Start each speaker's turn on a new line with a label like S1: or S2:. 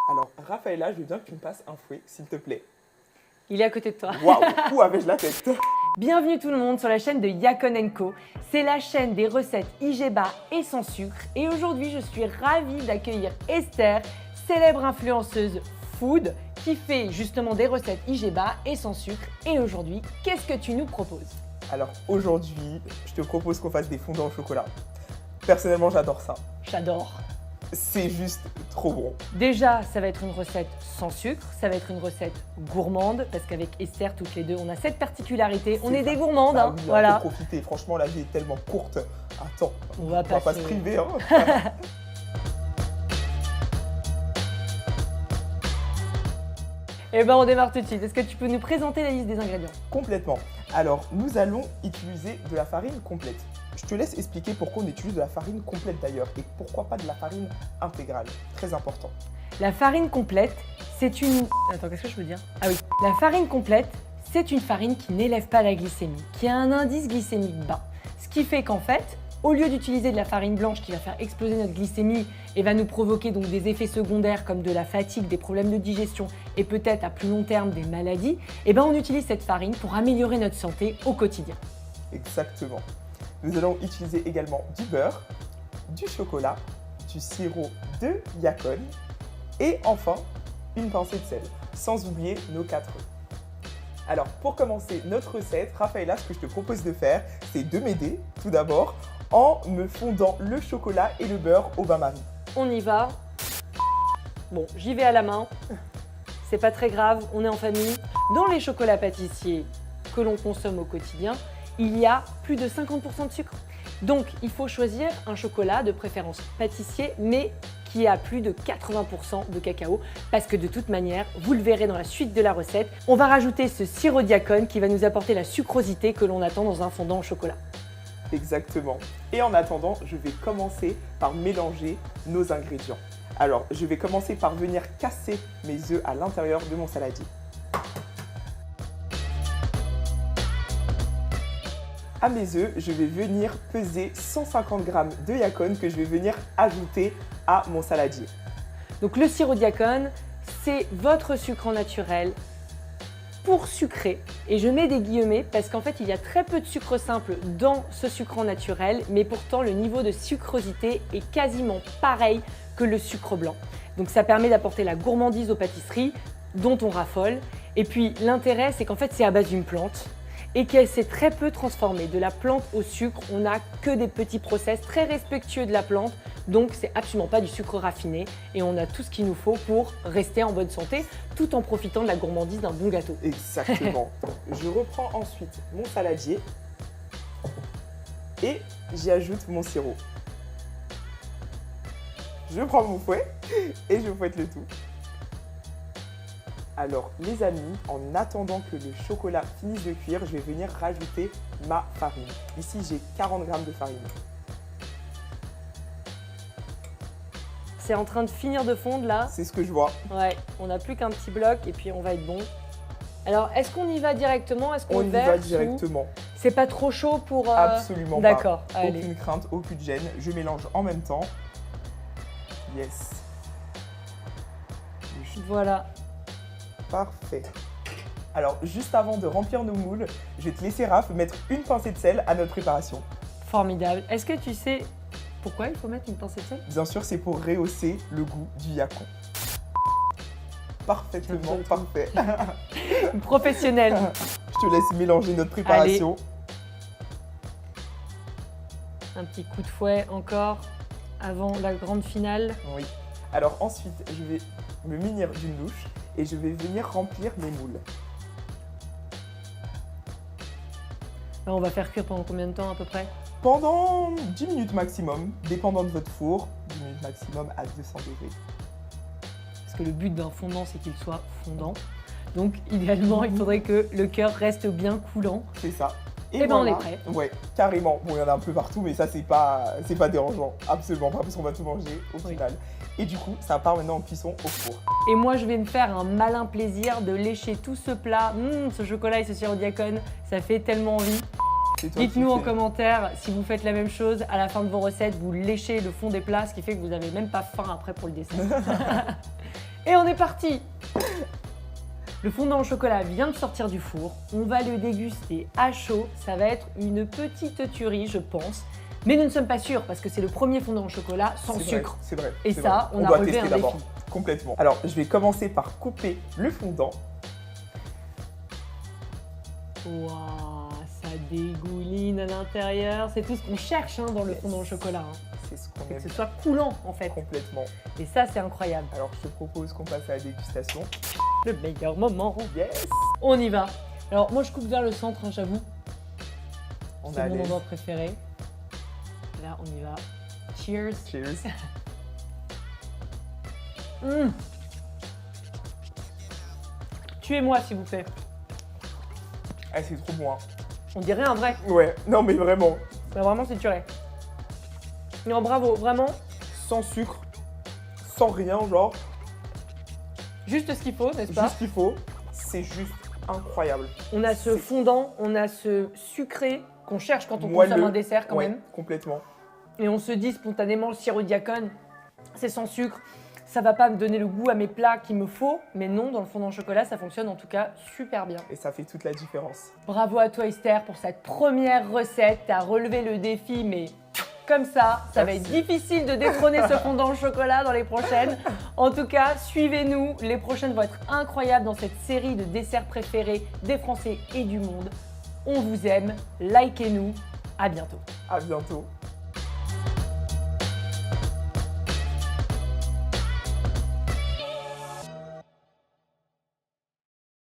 S1: Alors, Raphaëla, je veux bien que tu me passes un fouet, s'il te plaît.
S2: Il est à côté de toi.
S1: Waouh, où avais-je la tête?
S2: Bienvenue tout le monde sur la chaîne de Yakon & Co. C'est la chaîne des recettes IGBA et sans sucre. Et aujourd'hui, je suis ravie d'accueillir Esther, célèbre influenceuse food, qui fait justement des recettes IGBA et sans sucre. Et aujourd'hui, qu'est-ce que tu nous proposes?
S1: Alors, aujourd'hui, je te propose qu'on fasse des fondants au chocolat. Personnellement, j'adore ça.
S2: J'adore.
S1: C'est juste trop bon.
S2: Déjà, ça va être une recette sans sucre, ça va être une recette gourmande, parce qu'avec Esther, toutes les deux, on a cette particularité, on est des gourmandes,
S1: Bah
S2: hein,
S1: oui,
S2: voilà.
S1: faut profiter. Franchement, la vie est tellement courte. Attends,
S2: On va
S1: pas
S2: passer.
S1: se priver. Hein.
S2: Eh ben, on démarre tout de suite. Est-ce que tu peux nous présenter la liste des ingrédients?
S1: Complètement. Alors, nous allons utiliser de la farine complète. Je te laisse expliquer pourquoi on utilise de la farine complète d'ailleurs et pourquoi pas de la farine intégrale. Très important.
S2: La farine complète, c'est une... Attends, qu'est-ce que je veux dire? Ah oui. La farine complète, c'est une farine qui n'élève pas la glycémie, qui a un indice glycémique bas. Ce qui fait qu'en fait, au lieu d'utiliser de la farine blanche qui va faire exploser notre glycémie et va nous provoquer donc des effets secondaires comme de la fatigue, des problèmes de digestion et peut-être à plus long terme des maladies, eh ben on utilise cette farine pour améliorer notre santé au quotidien.
S1: Exactement. Nous allons utiliser également du beurre, du chocolat, du sirop de Yakon et enfin une pincée de sel, sans oublier nos 4 œufs. Alors pour commencer notre recette, Raphaëla, ce que je te propose de faire, c'est de m'aider tout d'abord en me fondant le chocolat et le beurre au bain-marie.
S2: On y va. Bon, j'y vais à la main. C'est pas très grave, on est en famille. Dans les chocolats pâtissiers que l'on consomme au quotidien, il y a plus de 50% de sucre. Donc, il faut choisir un chocolat de préférence pâtissier, mais qui a plus de 80% de cacao, parce que de toute manière, vous le verrez dans la suite de la recette, on va rajouter ce sirop Yakon qui va nous apporter la sucrosité que l'on attend dans un fondant au chocolat.
S1: Exactement. Et en attendant, je vais commencer par mélanger nos ingrédients. Alors, je vais commencer par venir casser mes œufs à l'intérieur de mon saladier. À mes œufs, je vais venir peser 150 g de Yakon que je vais venir ajouter à mon saladier.
S2: Donc le sirop Yakon, c'est votre sucre naturel pour sucrer. Et je mets des guillemets parce qu'en fait, il y a très peu de sucre simple dans ce sucrant naturel, mais pourtant le niveau de sucrosité est quasiment pareil que le sucre blanc. Donc ça permet d'apporter la gourmandise aux pâtisseries dont on raffole. Et puis l'intérêt, c'est qu'en fait, c'est à base d'une plante et qu'elle s'est très peu transformée. De la plante au sucre, on n'a que des petits process très respectueux de la plante, donc c'est absolument pas du sucre raffiné et on a tout ce qu'il nous faut pour rester en bonne santé tout en profitant de la gourmandise d'un bon gâteau.
S1: Exactement. Je reprends ensuite mon saladier et j'y ajoute mon sirop. Je prends mon fouet et je fouette le tout. Alors les amis, en attendant que le chocolat finisse de cuire, je vais venir rajouter ma farine. Ici j'ai 40 g de farine.
S2: C'est en train de finir de fondre là.
S1: C'est ce que je vois.
S2: Ouais, on n'a plus qu'un petit bloc et puis on va être bon. Alors, est-ce qu'on y va directement? Est-ce qu'on
S1: On y va directement.
S2: C'est pas trop chaud pour...
S1: Absolument pas.
S2: D'accord, allez.
S1: Aucune crainte, aucune gêne. Je mélange en même temps. Yes.
S2: Voilà.
S1: Parfait. Alors, juste avant de remplir nos moules, je vais te laisser, Raph, mettre une pincée de sel à notre préparation.
S2: Formidable. Est-ce que tu sais pourquoi il faut mettre une pincée de sel?
S1: Bien sûr, c'est pour rehausser le goût du Yakon. Parfaitement parfait.
S2: Une professionnelle.
S1: Je te laisse mélanger notre préparation.
S2: Allez. Un petit coup de fouet encore avant la grande finale.
S1: Oui. Alors ensuite, je vais me munir d'une louche et je vais venir remplir mes moules.
S2: Là, on va faire cuire pendant combien de temps à peu près?
S1: Pendant 10 minutes maximum, dépendant de votre four, 10 minutes maximum à 200 degrés.
S2: Parce que le but d'un fondant, c'est qu'il soit fondant. Donc, idéalement, il faudrait que le cœur reste bien coulant.
S1: C'est ça.
S2: Et ben, on est prêt.
S1: Ouais, carrément. Bon, il y en a un peu partout, mais ça, c'est pas dérangeant. Absolument pas, parce qu'on va tout manger au final. Et du coup, ça part maintenant en cuisson au four.
S2: Et moi, je vais me faire un malin plaisir de lécher tout ce plat. Ce chocolat et ce sirop Yakon, ça fait tellement envie. Dites-nous en commentaire si vous faites la même chose. À la fin de vos recettes, vous léchez le fond des plats, ce qui fait que vous n'avez même pas faim après pour le dessert. Et on est parti. Le fondant au chocolat vient de sortir du four. On va le déguster à chaud. Ça va être une petite tuerie, je pense. Mais nous ne sommes pas sûrs parce que c'est le premier fondant au chocolat sans sucre.
S1: C'est vrai.
S2: Et ça, on a
S1: doit
S2: relevé
S1: tester
S2: un
S1: d'abord.
S2: défi.
S1: Complètement. Alors, je vais commencer par couper le fondant.
S2: Waouh, ça dégouline à l'intérieur. C'est tout ce qu'on cherche dans le fondant au chocolat.
S1: C'est ce qu'on
S2: Que
S1: aime
S2: ce soit coulant en fait.
S1: complètement.
S2: Et ça, c'est incroyable.
S1: Alors, je te propose qu'on passe à la dégustation.
S2: Le meilleur moment.
S1: Yes.
S2: On y va. Alors, moi, je coupe vers le centre, j'avoue.
S1: On a
S2: C'est mon
S1: l'aise.
S2: endroit préféré. Là, on y va. Cheers.
S1: Cheers.
S2: Tuez-moi, s'il vous plaît.
S1: Ah, c'est trop bon. Hein.
S2: On dirait un vrai.
S1: Ouais, non mais vraiment.
S2: Mais vraiment, c'est tuerie. Non, bravo, vraiment.
S1: Sans sucre, sans rien, genre,
S2: Juste ce qu'il faut, n'est-ce pas?
S1: juste ce qu'il faut. C'est juste incroyable.
S2: On a ce
S1: C'est-
S2: fondant, on a ce sucré qu'on cherche quand on
S1: Moelleux.
S2: consomme un dessert quand
S1: Ouais,
S2: même.
S1: complètement.
S2: Et on se dit spontanément, le sirop Diacon, c'est sans sucre. Ça va pas me donner le goût à mes plats qu'il me faut. Mais non, dans le fondant au chocolat, ça fonctionne en tout cas super bien.
S1: Et ça fait toute la différence.
S2: Bravo à toi Esther pour cette première recette. Tu as relevé le défi, mais comme ça va être
S1: Merci.
S2: difficile de détrôner ce fondant au chocolat dans les prochaines. En tout cas, suivez-nous. Les prochaines vont être incroyables dans cette série de desserts préférés des Français et du monde. On vous aime. Likez-nous. À bientôt.
S1: À bientôt.